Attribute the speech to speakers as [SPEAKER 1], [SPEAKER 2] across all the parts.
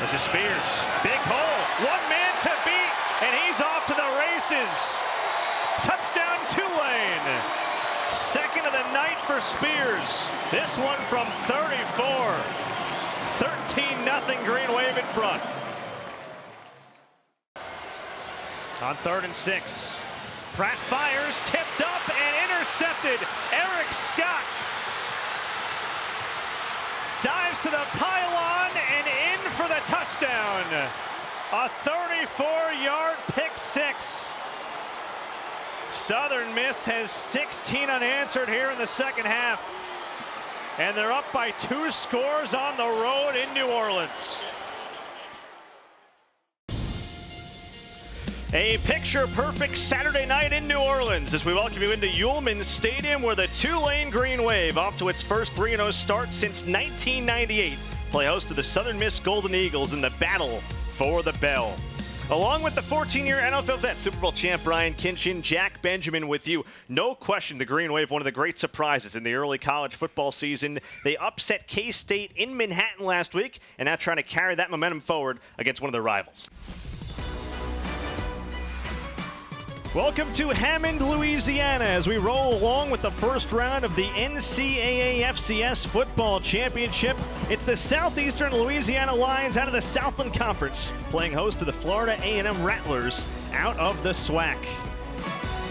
[SPEAKER 1] This is Spears. Big hole. One man to beat, and he's off to the races. Touchdown, Tulane. Second of the night for Spears. This one from 34. 13-0 Green Wave in front. On 3rd and 6. Pratt fires, tipped up and intercepted. Eric Scott dives to the pylon and in for the touchdown. A 34-yard pick six. Southern Miss has 16 unanswered here in the second half. And they're up by 2 scores on the road in New Orleans. A picture-perfect Saturday night in New Orleans as we welcome you into Yulman Stadium, where the Tulane Green Wave, off to its first 3-0 start since 1998, play host to the Southern Miss Golden Eagles in the battle for the bell. Along with the 14-year NFL vet, Super Bowl champ Brian Kinchin, Jack Benjamin with you. No question the Green Wave, one of the great surprises in the early college football season. They upset K-State in Manhattan last week and now trying to carry that momentum forward against one of their rivals. Welcome to Hammond, Louisiana, as we roll along with the first round of the NCAA FCS Football Championship. It's the Southeastern Louisiana Lions out of the Southland Conference, playing host to the Florida A&M Rattlers out of the SWAC.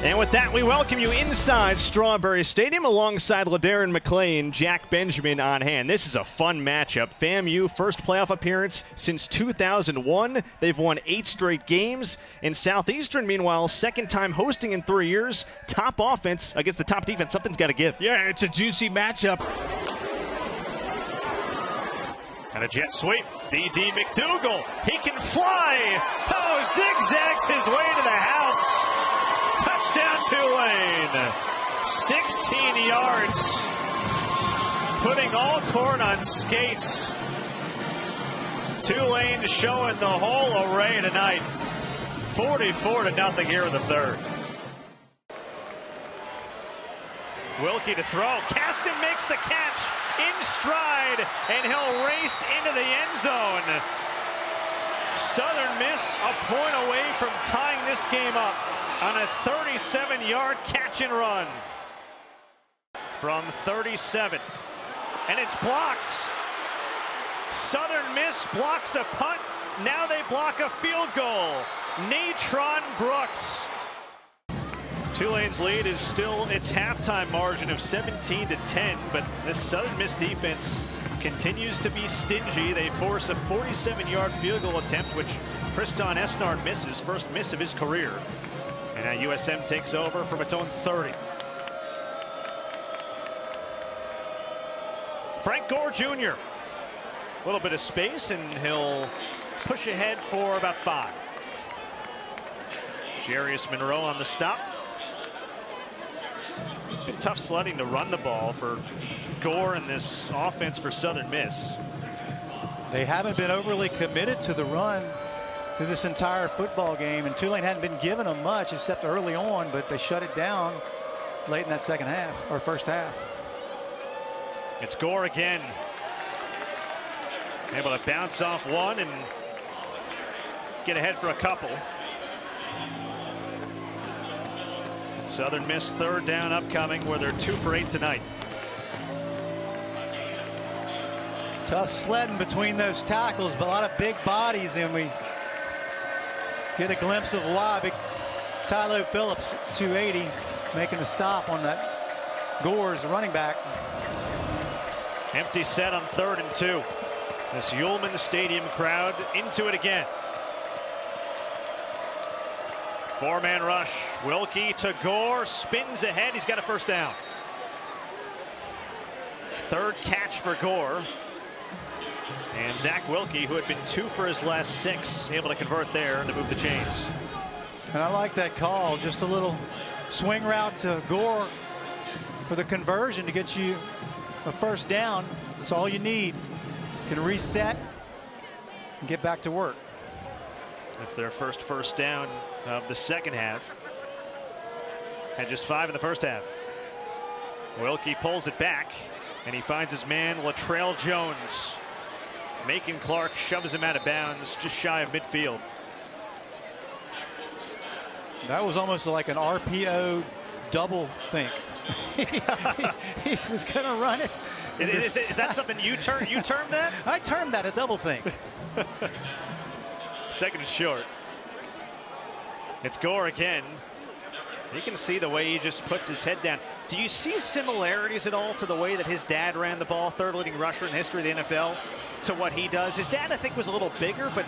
[SPEAKER 1] And with that, we welcome you inside Strawberry Stadium alongside LaDarren McClain, Jack Benjamin on hand. This is a fun matchup. FAMU, first playoff appearance since 2001. They've won 8 straight games. And Southeastern, meanwhile, second time hosting in 3 years. Top offense against the top defense. Something's got to give.
[SPEAKER 2] Yeah, it's a juicy matchup.
[SPEAKER 1] And a jet sweep. D.D. McDougal. He can fly. Oh, zigzags his way to the house. Touchdown, Tulane. 16 yards. Putting all court on skates. Tulane showing the whole array tonight. 44-0 here in the third. Wilkie to throw. Caston makes the catch in stride, and he'll race into the end zone. Southern Miss a point away from tying this game up on a 37-yard catch and run from 37, and it's blocked. Southern Miss blocks a punt. Now they block a field goal. Natron Brooks. Tulane's lead is still its halftime margin of 17-10, but this Southern Miss defense continues to be stingy. They force a 47-yard field goal attempt, which Kriston Esnard misses, first miss of his career. And now USM takes over from its own 30. Frank Gore Jr. A little bit of space, and he'll push ahead for about 5. Jarius Monroe on the stop. Been tough sledding to run the ball for Gore in this offense for Southern Miss.
[SPEAKER 3] They haven't been overly committed to the run through this entire football game, and Tulane hadn't been giving them much except early on, but they shut it down late in that second half, or first half.
[SPEAKER 1] It's Gore again. Able to bounce off one and get ahead for a couple. Southern Miss third down upcoming, where they're 2 for 8 tonight.
[SPEAKER 3] Tough sledding between those tackles, but a lot of big bodies, and we get a glimpse of why. Big Tylo Phillips, 280, making the stop on that Gore's running back.
[SPEAKER 1] Empty set on 3rd and 2. This Yulman Stadium crowd into it again. 4-man rush. Wilkie to Gore, spins ahead. He's got a first down. 3rd catch for Gore. And Zach Wilkie, who had been 2 for his last 6, able to convert there to move the chains.
[SPEAKER 3] And I like that call. Just a little swing route to Gore for the conversion to get you a first down. That's all you need. You can reset and get back to work.
[SPEAKER 1] That's their first down of the second half. Had just 5 in the first half. Wilkie pulls it back, and he finds his man Latrell Jones. Macon Clark shoves him out of bounds just shy of midfield.
[SPEAKER 3] That was almost like an RPO double think. he was going to run it.
[SPEAKER 1] Is that something you termed that?
[SPEAKER 3] I termed that a double think.
[SPEAKER 1] Second and short. It's Gore again. You can see the way he just puts his head down. Do you see similarities at all to the way that his dad ran the ball, third leading rusher in the history of the NFL, to what he does? His dad, I think, was a little bigger, but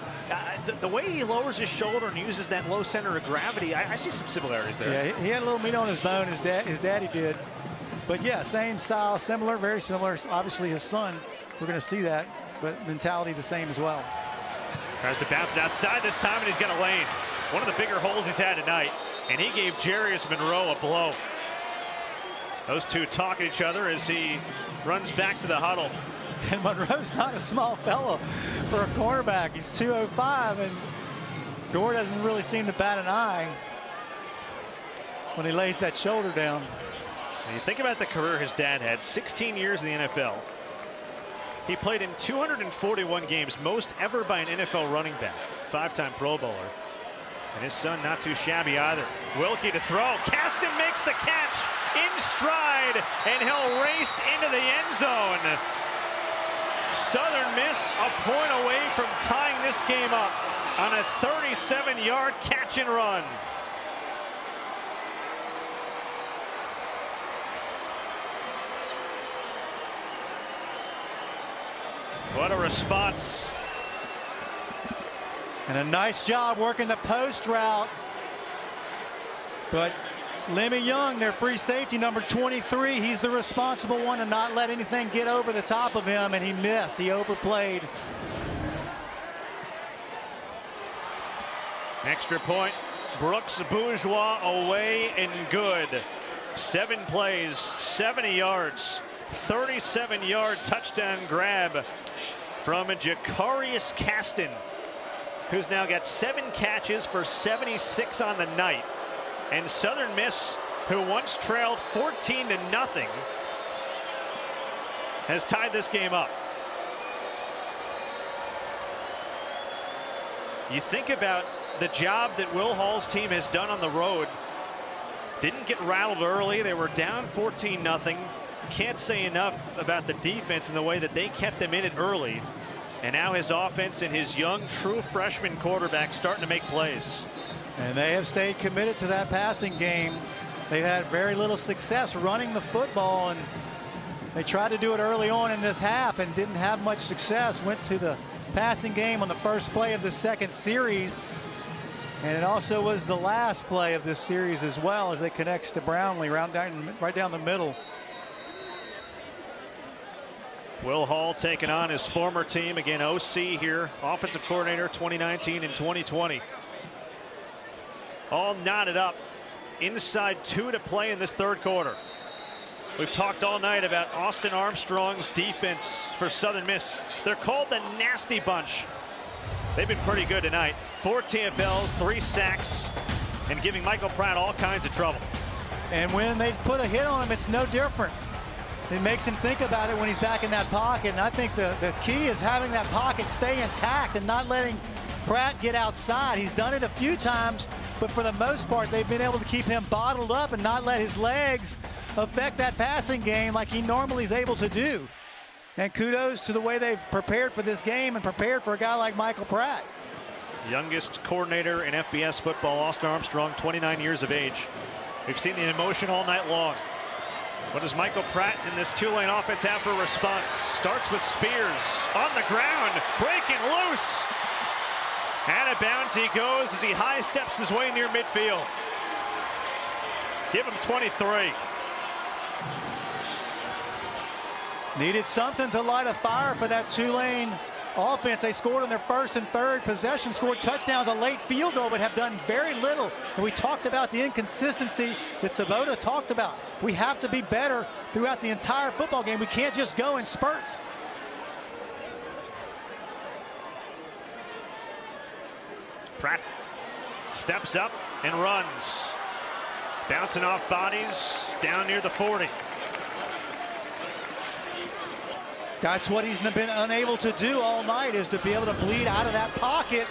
[SPEAKER 1] the way he lowers his shoulder and uses that low center of gravity, I see some similarities there.
[SPEAKER 3] Yeah, he had a little meat on his bone, his daddy did. But yeah, same style, similar, very similar. Obviously his son, we're going to see that, but mentality the same as well.
[SPEAKER 1] Tries to bounce it outside this time, and he's got a lane. One of the bigger holes he's had tonight, and he gave Jarius Monroe a blow. Those two talk at each other as he runs back to the huddle.
[SPEAKER 3] And Monroe's not a small fellow for a cornerback. He's 205, and Gore doesn't really seem to bat an eye when he lays that shoulder down.
[SPEAKER 1] When you think about the career his dad had, 16 years in the NFL. He played in 241 games, most ever by an NFL running back, 5-time Pro Bowler. And his son not too shabby either. Wilkie to throw. Caston makes the catch in stride, and he'll race into the end zone. Southern Miss a point away from tying this game up on a 37-yard catch and run. What a response.
[SPEAKER 3] And a nice job working the post route. But Lemmy Young, their free safety, number 23, he's the responsible one to not let anything get over the top of him, and he missed. He overplayed.
[SPEAKER 1] Extra point. Brooks Bourgeois away and good. 7 plays, 70 yards. 37-yard touchdown grab from Jacarius Caston, who's now got 7 catches for 76 on the night. And Southern Miss, who once trailed 14-0, has tied this game up. You think about the job that Will Hall's team has done on the road. Didn't get rattled early. They were down 14-0. Can't say enough about the defense and the way that they kept them in it early. And now his offense and his young, true freshman quarterback starting to make plays.
[SPEAKER 3] And they have stayed committed to that passing game. They've had very little success running the football, and they tried to do it early on in this half and didn't have much success. Went to the passing game on the first play of the second series, and it also was the last play of this series as well, as it connects to Brownlee right down the middle.
[SPEAKER 1] Will Hall taking on his former team, again OC here, offensive coordinator 2019 and 2020. All knotted up, inside 2 to play in this third quarter. We've talked all night about Austin Armstrong's defense for Southern Miss. They're called the Nasty Bunch. They've been pretty good tonight. 4 TFLs, 3 sacks, and giving Michael Pratt all kinds of trouble.
[SPEAKER 3] And when they put a hit on him, it's no different. It makes him think about it when he's back in that pocket. And I think the key is having that pocket stay intact and not letting Pratt get outside. He's done it a few times, but for the most part, they've been able to keep him bottled up and not let his legs affect that passing game like he normally is able to do. And kudos to the way they've prepared for this game and prepared for a guy like Michael Pratt.
[SPEAKER 1] Youngest coordinator in FBS football, Austin Armstrong, 29 years of age. We've seen the emotion all night long. What does Michael Pratt in this two-lane offense have for a response? Starts with Spears on the ground, breaking loose. Out of bounds he goes as he high steps his way near midfield. Give him 23.
[SPEAKER 3] Needed something to light a fire for that two-lane offense. They scored on their first and third possession, scored touchdowns, a late field goal, but have done very little. And we talked about the inconsistency that Sabota talked about. We have to be better throughout the entire football game. We can't just go in spurts.
[SPEAKER 1] Pratt steps up and runs. Bouncing off bodies down near the 40.
[SPEAKER 3] That's what he's been unable to do all night, is to be able to bleed out of that pocket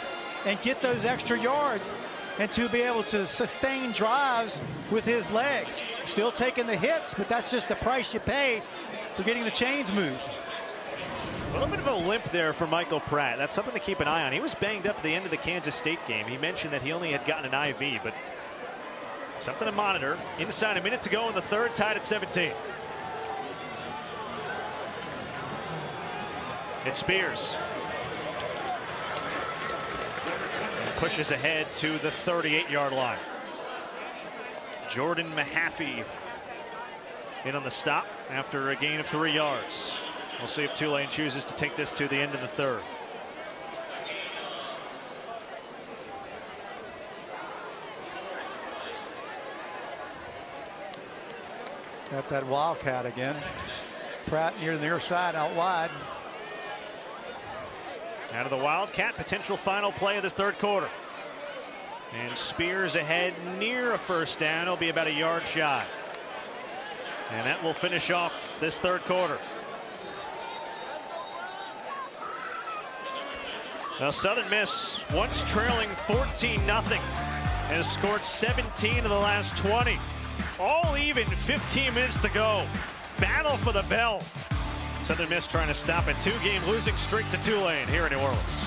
[SPEAKER 3] and get those extra yards and to be able to sustain drives with his legs. Still taking the hits, but that's just the price you pay for getting the chains moved.
[SPEAKER 1] A little bit of a limp there for Michael Pratt. That's something to keep an eye on. He was banged up at the end of the Kansas State game. He mentioned that he only had gotten an IV, but something to monitor. Inside a minute to go in the third, tied at 17. It's Spears. And pushes ahead to the 38-yard line. Jordan Mahaffey in on the stop after a gain of 3 yards. We'll see if Tulane chooses to take this to the end of the third.
[SPEAKER 3] Got that wildcat again. Pratt near the near side, out wide.
[SPEAKER 1] Out of the wildcat, potential final play of this third quarter. And Spears ahead near a first down. It'll be about a yard shy. And that will finish off this third quarter. Now Southern Miss, once trailing 14-0, has scored 17 of the last 20. All even, 15 minutes to go. Battle for the bell. Southern Miss trying to stop a 2-game losing streak to Tulane here in New Orleans.